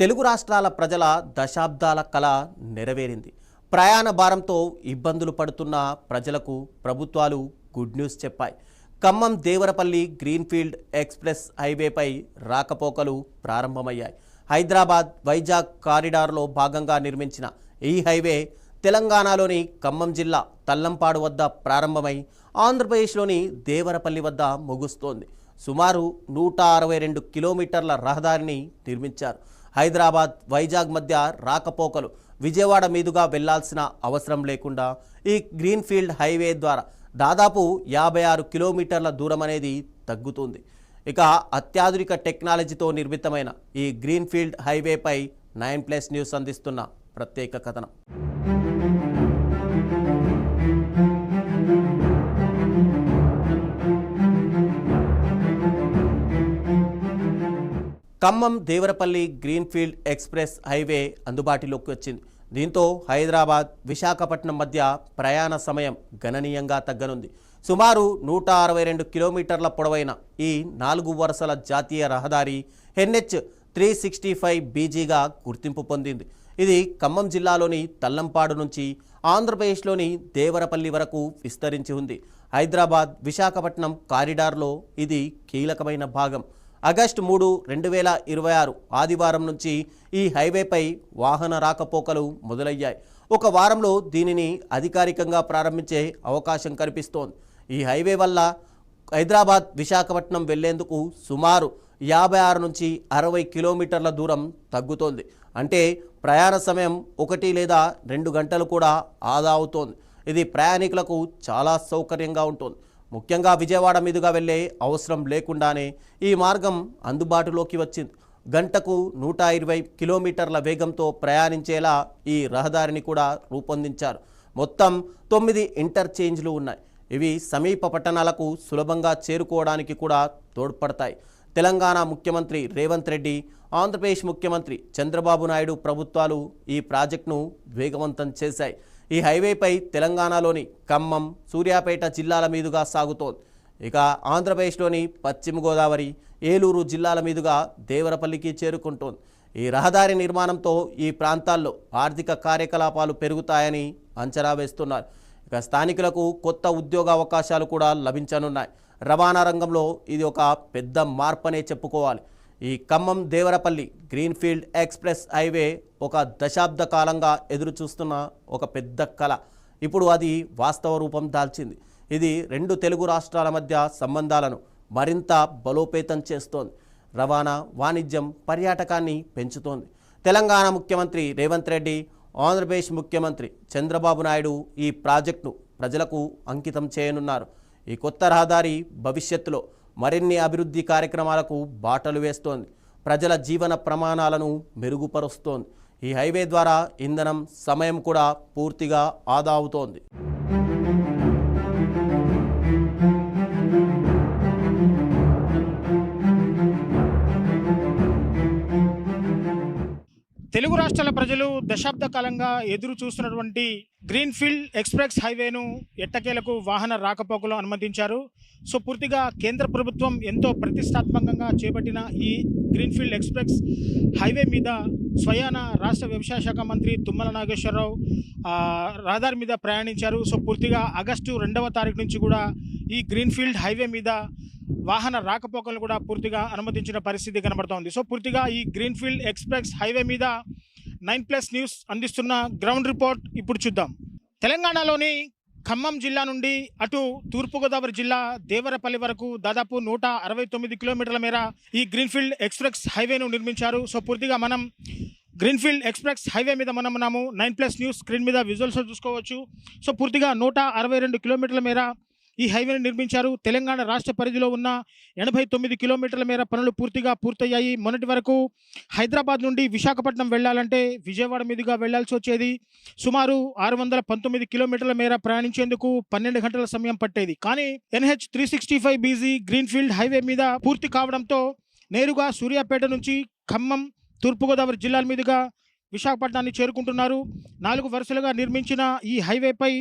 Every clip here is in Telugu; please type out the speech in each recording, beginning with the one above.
తెలుగు రాష్ట్రాల ప్రజల దశాబ్దాల కళ నెరవేరింది. ప్రయాణ భారంతో ఇబ్బందులు పడుతున్న ప్రజలకు ప్రభుత్వాలు గుడ్ న్యూస్ చెప్పాయి. ఖమ్మం దేవరపల్లి గ్రీన్ఫీల్డ్ ఎక్స్ప్రెస్ హైవేపై రాకపోకలు ప్రారంభమయ్యాయి. హైదరాబాద్ వైజాగ్ కారిడార్లో భాగంగా నిర్మించిన ఈ హైవే తెలంగాణలోని ఖమ్మం జిల్లా తల్లంపాడు వద్ద ప్రారంభమై ఆంధ్రప్రదేశ్లోని దేవరపల్లి వద్ద ముగుస్తోంది. సుమారు 162 కిలోమీటర్ల రహదారిని నిర్మించారు. హైదరాబాద్ వైజాగ్ మధ్య రాకపోకలు విజయవాడ మీదుగా వెళ్లాల్సిన అవసరం లేకుండా ఈ గ్రీన్ఫీల్డ్ హైవే ద్వారా దాదాపు 56 కిలోమీటర్ల దూరం అనేది తగ్గుతుంది. ఇక అత్యాధునిక టెక్నాలజీతో నిర్మితమైన ఈ గ్రీన్ఫీల్డ్ హైవేపై 9+ న్యూస్ అందిస్తున్న ప్రత్యేక కథనం. Khammam Devarapalli greenfield express highway అందుబాటులోకి వచ్చింది. దీంతో హైదరాబాద్ విశాఖపట్నం మధ్య ప్రయాణ సమయం గణనీయంగా తగ్గనుంది. సుమారు 162 కిలోమీటర్ల పొడవైన ఈ 4 వరుసల జాతీయ రహదారి NH 365 BGగా గుర్తింపు పొందింది. ఇది ఖమ్మం జిల్లాలోని తల్లంపాడు నుంచి ఆంధ్రప్రదేశ్లోని దేవరపల్లి వరకు విస్తరించి ఉంది. హైదరాబాద్ విశాఖపట్నం కారిడార్లో ఇది కీలకమైన భాగం. ఆగస్టు 3, 2026 ఆదివారం నుంచి ఈ హైవేపై వాహన రాకపోకలు మొదలయ్యాయి. ఒక వారంలో దీనిని అధికారికంగా ప్రారంభించే అవకాశం కనిపిస్తోంది. ఈ హైవే వల్ల హైదరాబాద్ విశాఖపట్నం వెళ్లేందుకు సుమారు 56 నుంచి 60 కిలోమీటర్ల దూరం తగ్గుతోంది. అంటే ప్రయాణ సమయం 1 లేదా 2 గంటలు కూడా ఆదా అవుతోంది. ఇది ప్రయాణికులకు చాలా సౌకర్యంగా ఉంటుంది. ముఖ్యంగా విజయవాడ మీదుగా వెళ్లే అవసరం లేకుండానే ఈ మార్గం అందుబాటులోకి వచ్చింది. గంటకు 120 కిలోమీటర్ల వేగంతో ప్రయాణించేలా ఈ రహదారిని కూడా రూపొందించారు. మొత్తం 9 ఇంటర్చేంజ్లు ఉన్నాయి. ఇవి సమీప పట్టణాలకు సులభంగా చేరుకోవడానికి కూడా తోడ్పడతాయి. తెలంగాణ ముఖ్యమంత్రి రేవంత్ రెడ్డి, ఆంధ్రప్రదేశ్ ముఖ్యమంత్రి చంద్రబాబు నాయుడు ప్రభుత్వాలు ఈ ప్రాజెక్టును వేగవంతం చేశాయి. ఈ హైవేపై తెలంగాణలోని ఖమ్మం, సూర్యాపేట జిల్లాల మీదుగా సాగుతోంది. ఇక ఆంధ్రప్రదేశ్లోని పశ్చిమ గోదావరి, ఏలూరు జిల్లాల మీదుగా దేవరపల్లికి చేరుకుంటోంది. ఈ రహదారి నిర్మాణంతో ఈ ప్రాంతాల్లో ఆర్థిక కార్యకలాపాలు పెరుగుతాయని అంచనా వేస్తున్నారు. ఇక స్థానికులకు కొత్త ఉద్యోగ అవకాశాలు కూడా లభించనున్నాయి. రవాణా రంగంలో ఇది ఒక పెద్ద మార్పనే చెప్పుకోవాలి. ఈ Khammam Devarapalli greenfield express highway ఒక దశాబ్ద కాలంగా ఎదురు చూస్తున్న ఒక పెద్ద కళ ఇప్పుడు అది వాస్తవ రూపం దాల్చింది. ఇది 2 తెలుగు రాష్ట్రాల మధ్య సంబంధాలను మరింత బలోపేతం చేస్తోంది. రవాణా, వాణిజ్యం, పర్యాటకాన్ని పెంచుతోంది. తెలంగాణ ముఖ్యమంత్రి రేవంత్ రెడ్డి, ఆంధ్రప్రదేశ్ ముఖ్యమంత్రి చంద్రబాబు నాయుడు ఈ ప్రాజెక్టును ప్రజలకు అంకితం చేయనున్నారు. ఈ కొత్త రహదారి భవిష్యత్తులో మరిన్ని అభివృద్ధి కార్యక్రమాలకు బాటలు వేస్తోంది. ప్రజల జీవన ప్రమాణాలను మెరుగుపరుస్తోంది. ఈ హైవే ద్వారా ఇంధనం, సమయం కూడా పూర్తిగా ఆదా అవుతోంది. తెలుగు రాష్ట్రాల ప్రజలు దశాబ్ద కాలంగా ఎదురు చూస్తున్నటువంటి గ్రీన్ఫీల్డ్ ఎక్స్ప్రెస్ హైవేను ఎట్టకేలకు వాహన రాకపోకలు అనుమతించారు. సో పూర్తిగా కేంద్ర ప్రభుత్వం ఎంతో ప్రతిష్టాత్మకంగా చేపట్టిన ఈ గ్రీన్ఫీల్డ్ ఎక్స్ప్రెస్ హైవే మీద స్వయాన రాష్ట్ర వ్యవసాయ శాఖ మంత్రి తుమ్మల నాగేశ్వరరావు రహదారి మీద ప్రయాణించారు. సో పూర్తిగా ఆగస్టు 2వ తారీఖు నుంచి కూడా ఈ గ్రీన్ఫీల్డ్ హైవే మీద వాహన రాకపోకలను కూడా పూర్తిగా అనుమతించిన పరిస్థితి కనబడుతోంది. సో పూర్తిగా ఈ గ్రీన్ఫీల్డ్ ఎక్స్ప్రెస్ హైవే మీద 9+ న్యూస్ అందిస్తున్న గ్రౌండ్ రిపోర్ట్ ఇప్పుడు చూద్దాం. తెలంగాణలోని ఖమ్మం జిల్లా నుండి అటు తూర్పుగోదావరి జిల్లా దేవరపల్లి వరకు దాదాపు 169 కిలోమీటర్ల మేర ఈ గ్రీన్ఫీల్డ్ ఎక్స్ప్రెస్ హైవేను నిర్మించారు. సో పూర్తిగా మనం గ్రీన్ఫీల్డ్ ఎక్స్ప్రెస్ హైవే మీద మనం ఉన్నాము. 9+ న్యూస్ స్క్రీన్ మీద విజువల్స్ చూసుకోవచ్చు. సో పూర్తిగా 162 కిలోమీటర్ల మేర ఈ హైవేను నిర్మించారు. తెలంగాణ రాష్ట్ర పరిధిలో ఉన్న 89 కిలోమీటర్ల మేర పనులు పూర్తయ్యాయి. మొన్నటి వరకు హైదరాబాద్ నుండి విశాఖపట్నం వెళ్లాలంటే విజయవాడ మీదుగా వెళ్లాల్సి వచ్చేది. సుమారు 619 కిలోమీటర్ల మేర ప్రయాణించేందుకు 12 గంటల సమయం పట్టేది. కానీ NH 365 BG గ్రీన్ఫీల్డ్ హైవే మీద పూర్తి కావడంతో నేరుగా సూర్యాపేట నుంచి ఖమ్మం, తూర్పుగోదావరి జిల్లాల మీదుగా విశాఖపట్నాన్ని చేరుకుంటున్నారు. 4 వరుసలుగా నిర్మించిన ఈ హైవేపై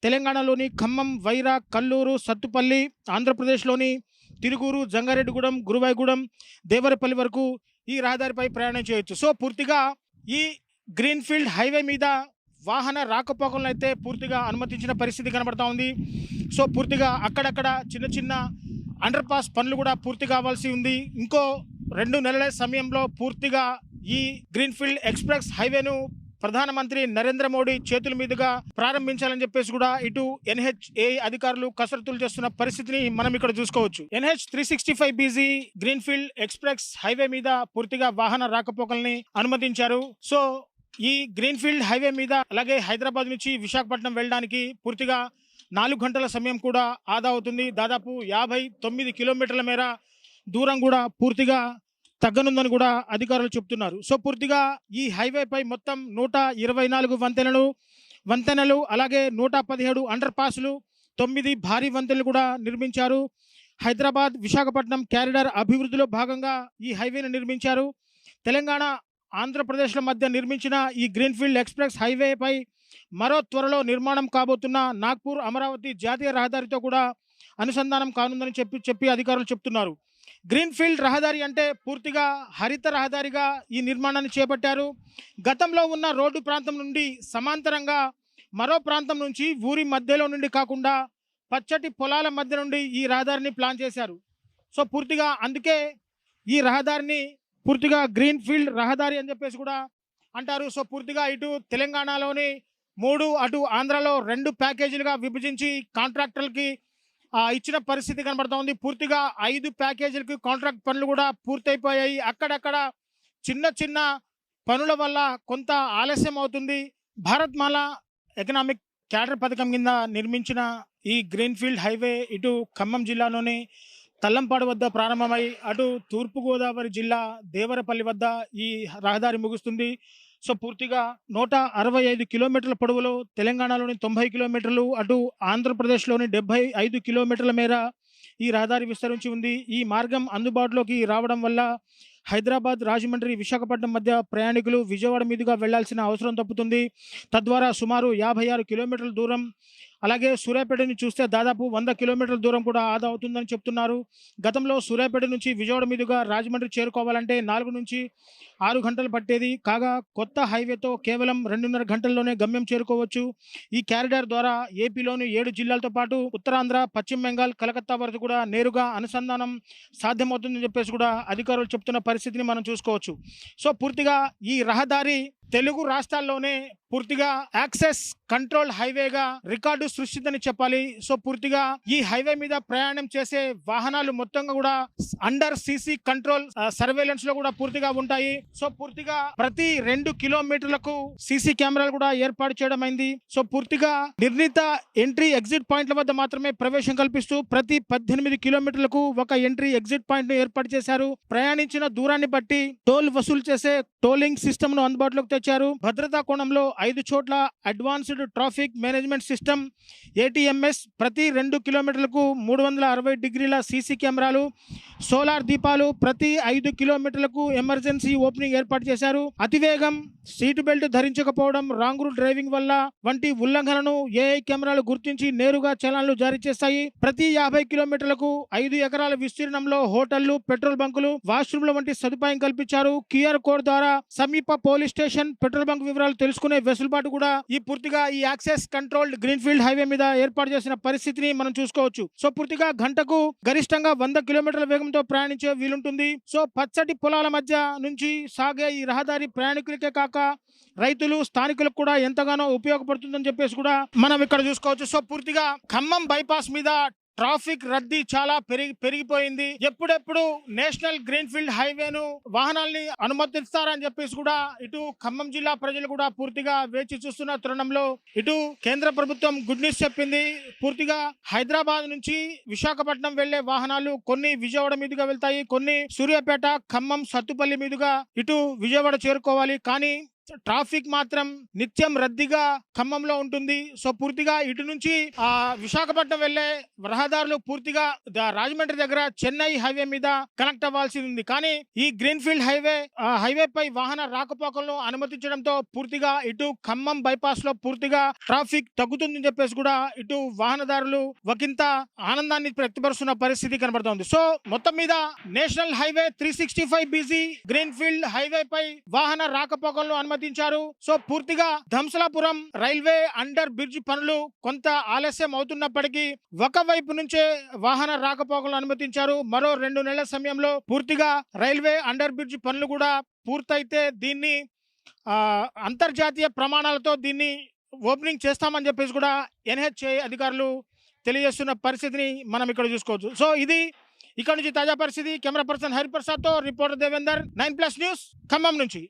తెలంగాణలోని ఖమ్మం, వైరా, కల్లూరు, సత్తుపల్లి, ఆంధ్రప్రదేశ్లోని తిరుగూరు, జంగారెడ్డిగూడెం, గురువాయిగూడెం, దేవరపల్లి వరకు ఈ రహదారిపై ప్రయాణం చేయొచ్చు. సో పూర్తిగా ఈ గ్రీన్‌ఫీల్డ్ హైవే మీద వాహన రాకపోకలను అయితే పూర్తిగా అనుమతించిన పరిస్థితి కనబడతా ఉంది. సో పూర్తిగా అక్కడక్కడ చిన్న చిన్న అండర్ పాస్ పనులు కూడా పూర్తి కావాల్సి ఉంది. ఇంకో 2 నెలల సమయంలో పూర్తిగా ఈ గ్రీన్‌ఫీల్డ్ ఎక్స్‌ప్రెస్ హైవేను ప్రధానమంత్రి నరేంద్ర మోడీ చేతుల మీదుగా ప్రారంభించాలని చెప్పేసి కూడా ఇటు NHAI అధికారులు కసరత్తులు చేస్తున్న పరిస్థితిని మనం ఇక్కడ చూసుకోవచ్చు. NH 365BG greenfield express highway మీద పూర్తిగా వాహన రాకపోకల్ని అనుమతించారు. సో ఈ గ్రీన్‌ఫీల్డ్ హైవే మీద అలాగే హైదరాబాద్ నుంచి విశాఖపట్నం వెళ్ళడానికి పూర్తిగా 4 గంటల సమయం కూడా ఆదా అవుతుంది. దాదాపు 59 కిలోమీటర్ల మేర దూరం కూడా పూర్తిగా తగ్గనుందని కూడా అధికారులు చెప్తున్నారు. సో పూర్తిగా ఈ హైవేపై మొత్తం 124 వంతెనలు అలాగే 117 అండర్ పాస్లు 9 భారీ వంతెనలు కూడా నిర్మించారు. హైదరాబాద్ విశాఖపట్నం కారిడార్ అభివృద్ధిలో భాగంగా ఈ హైవేను నిర్మించారు. తెలంగాణ ఆంధ్రప్రదేశ్ల మధ్య నిర్మించిన ఈ గ్రీన్‌ఫీల్డ్ ఎక్స్‌ప్రెస్ హైవేపై మరో త్వరలో నిర్మాణం కాబోతున్న నాగ్పూర్ అమరావతి జాతీయ రహదారితో కూడా అనుసంధానం కానుందని చెప్పి అధికారులు చెప్తున్నారు. గ్రీన్‌ఫీల్డ్ రహదారి అంటే పూర్తిగా హరిత రహదారిగా ఈ నిర్మాణాన్ని చేపట్టారు. గతంలో ఉన్న రోడ్డు ప్రాంతం నుండి సమాంతరంగా మరో ప్రాంతం నుంచి ఊరి మధ్యలో నుండి కాకుండా పచ్చటి పొలాల మధ్య నుండి ఈ రహదారిని ప్లాన్ చేశారు. సో పూర్తిగా అందుకే ఈ రహదారిని పూర్తిగా గ్రీన్‌ఫీల్డ్ రహదారి అని చెప్పేసి కూడా అంటారు. సో పూర్తిగా ఇటు తెలంగాణలోని 3 అటు ఆంధ్రాలో 2 ప్యాకేజీలుగా విభజించి కాంట్రాక్టర్లకి ఇచ్చిన పరిస్థితి కనబడతా ఉంది. పూర్తిగా 5 ప్యాకేజీలకి కాంట్రాక్ట్ పనులు కూడా పూర్తయిపోయాయి. అక్కడక్కడ చిన్న చిన్న పనుల వల్ల కొంత ఆలస్యం అవుతుంది. భారత్మాల ఎకనామిక్ క్యాడర్ పథకం కింద నిర్మించిన ఈ గ్రీన్‌ఫీల్డ్ హైవే ఇటు ఖమ్మం జిల్లాలోని తల్లంపాడు వద్ద ప్రారంభమై అటు తూర్పుగోదావరి జిల్లా దేవరపల్లి వద్ద ఈ రహదారి ముగుస్తుంది. సో పూర్తిగా 165 కిలోమీటర్ల పొడవులో తెలంగాణలోని 90 కిలోమీటర్లు అటు ఆంధ్రప్రదేశ్లోని 75 కిలోమీటర్ల మేర ఈ రహదారి విస్తరించి ఉంది. ఈ మార్గం అందుబాటులోకి రావడం వల్ల హైదరాబాద్ రాజమండ్రి విశాఖపట్నం మధ్య ప్రయాణికులు విజయవాడ మీదుగా వెళ్లాల్సిన అవసరం తప్పుతుంది. తద్వారా సుమారు 56 కిలోమీటర్ల దూరం అలాగే సూర్యాపేటని చూస్తే దాదాపు 100 కిలోమీటర్ల దూరం కూడా ఆదా అవుతుందని చెప్తున్నారు. గతంలో సూర్యాపేట నుంచి విజయవాడ మీదుగా రాజమండ్రి చేరుకోవాలంటే 4 నుంచి 6 గంటలు పట్టేది. కాగా కొత్త హైవేతో కేవలం 2.5 గంటల్లోనే గమ్యం చేరుకోవచ్చు. ఈ కారిడార్ ద్వారా ఏపీలోని 7 జిల్లాలతో పాటు ఉత్తరాంధ్ర, పశ్చిమ బెంగాల్, కలకత్తా వరకు కూడా నేరుగా అనుసంధానం సాధ్యమవుతుందని చెప్పేసి కూడా అధికారులు చెప్తున్న పరిస్థితిని మనం చూసుకోవచ్చు. సో పూర్తిగా ఈ రహదారి తెలుగు రాష్ట్రాల్లోనే పూర్తిగా యాక్సెస్ కంట్రోల్ హైవేగా రికార్డు సృష్టిందని చెప్పాలి. సో పూర్తిగా ఈ హైవే మీద ప్రయాణం చేసే వాహనాలు మొత్తంగా కూడా అండర్ సీసీ కంట్రోల్ సర్వేలెన్స్ లో కూడా పూర్తిగా ఉంటాయి. సో పూర్తిగా ప్రతి 2 కిలోమీటర్లకు సీసీ కెమెరాలు కూడా ఏర్పాటు చేయడం అయింది. సో పూర్తిగా నిర్ణీత ఎంట్రీ ఎగ్జిట్ పాయింట్ల వద్ద మాత్రమే ప్రవేశం కల్పిస్తూ ప్రతి 18 కిలోమీటర్లకు ఒక ఎంట్రీ ఎగ్జిట్ పాయింట్ ను ఏర్పాటు చేశారు. ప్రయాణించిన దూరాన్ని బట్టి టోల్ వసూలు చేసే టోలింగ్ సిస్టమ్ ను అందుబాటులోకి తెచ్చారు. భద్రతా కోణంలో 5 చోట్ల advanced traffic management system ATMS, ప్రతి 2 కిలోమీటర్లకు 360 డిగ్రీల సీసీ కెమెరాలు, సోలార్ దీపాలు, ప్రతి 5 కిలోమీటర్లకు ఎమర్జెన్సీ ఓపెనింగ్ ఏర్పాటు చేశారు. అతివేగం, సీటు బెల్ట్ ధరించకపోవడం, రాంగ్ రూట్ డ్రైవింగ్ వల్ల వంటి ఉల్లంఘనను AI కెమెరాలు గుర్తించి నేరుగా చలాన్లు జారీ చేస్తాయి. ప్రతి 50 కిలోమీటర్లకు 5 ఎకరాల విస్తీర్ణంలో హోటళ్లు, పెట్రోల్ బంకులు, వాష్రూమ్ల వంటి సదుపాయం కల్పించారు. QR కోడ్ ద్వారా సమీప పోలీస్ స్టేషన్, పెట్రోల్ బంక్ వివరాలు తెలుసుకునే వెసులుబాటు కూడా ఈ పూర్తిగా ఈ యాక్సెస్ కంట్రోల్డ్ గ్రీన్‌ఫీల్డ్ హైవే మీద ఏర్పాటు చేసిన పరిస్థితిని మనం చూసుకోవచ్చు. సో పూర్తిగా గంటకు గరిష్టంగా 100 కిలోమీటర్ల వేగంతో ప్రయాణించే వీలుంటుంది. సో పచ్చటి పొలాల మధ్య నుంచి సాగే ఈ రహదారి ప్రయాణికులకే కాక రైతులు, స్థానికులకు కూడా ఎంతగానో ఉపయోగపడుతుందని చెప్పేసి కూడా మనం ఇక్కడ చూసుకోవచ్చు. సో పూర్తిగా ఖమ్మం బైపాస్ మీద ట్రాఫిక్ రద్దీ చాలా పెరిగిపోయింది. ఎప్పుడెప్పుడు నేషనల్ గ్రీన్‌ఫీల్డ్ హైవేను వాహనాల్ని అనుమతిస్తారని చెప్పేసి కూడా ఇటు ఖమ్మం జిల్లా ప్రజలు కూడా పూర్తిగా వేచి చూస్తున్న తరుణంలో ఇటు కేంద్ర ప్రభుత్వం గుడ్ న్యూస్ చెప్పింది. పూర్తిగా హైదరాబాద్ నుంచి విశాఖపట్నం వెళ్లే వాహనాలు కొన్ని విజయవాడ మీదుగా వెళ్తాయి, కొన్ని సూర్యాపేట, ఖమ్మం, సత్తుపల్లి మీదుగా ఇటు విజయవాడ చేరుకోవాలి. కానీ ట్రాఫిక్ మాత్రం నిత్యం రద్దీగా ఖమ్మంలో ఉంటుంది. సో పూర్తిగా ఇటు నుంచి విశాఖపట్నం వెళ్లే రహదారులు పూర్తిగా రాజమండ్రి దగ్గర చెన్నై హైవే మీద కనెక్ట్ అవ్వాల్సి ఉంది. కానీ ఈ గ్రీన్ఫీల్డ్ హైవే పై వాహన రాకపోకలను అనుమతించడంతో పూర్తిగా ఇటు ఖమ్మం బైపాస్ లో పూర్తిగా ట్రాఫిక్ తగ్గుతుందని చెప్పేసి కూడా ఇటు వాహనదారులు ఒకంత ఆనందాన్ని వ్యక్తపరుస్తున్న పరిస్థితి కనబడుతోంది. సో మొత్తం మీద national highway 365 BC greenfield highway పై వాహన రాకపోకలను అనుమతించారు. సో పూర్తిగా ధంసలాపురం రైల్వే అండర్ బ్రిడ్జ్ పనులు కొంత ఆలస్యం అవుతున్నప్పటికీ ఒకవైపు నుంచే వాహన రాకపోకలను అనుమతించారు. మరో 2 నెలల సమయంలో పూర్తిగా రైల్వే అండర్ బ్రిడ్జ్ పనులు కూడా పూర్తయితే దీన్ని అంతర్జాతీయ ప్రమాణాలతో దీన్ని ఓపెనింగ్ చేస్తామని చెప్పేసి కూడా NHAI అధికారులు తెలియజేస్తున్న పరిస్థితిని మనం ఇక్కడ చూసుకోవచ్చు. సో ఇది ఇక్కడ నుంచి తాజా పరిస్థితి. కెమెరా పర్సన్ హరిప్రసాద్ తో రిపోర్టర్ దేవేందర్, 9+ న్యూస్ ఖమ్మం నుంచి.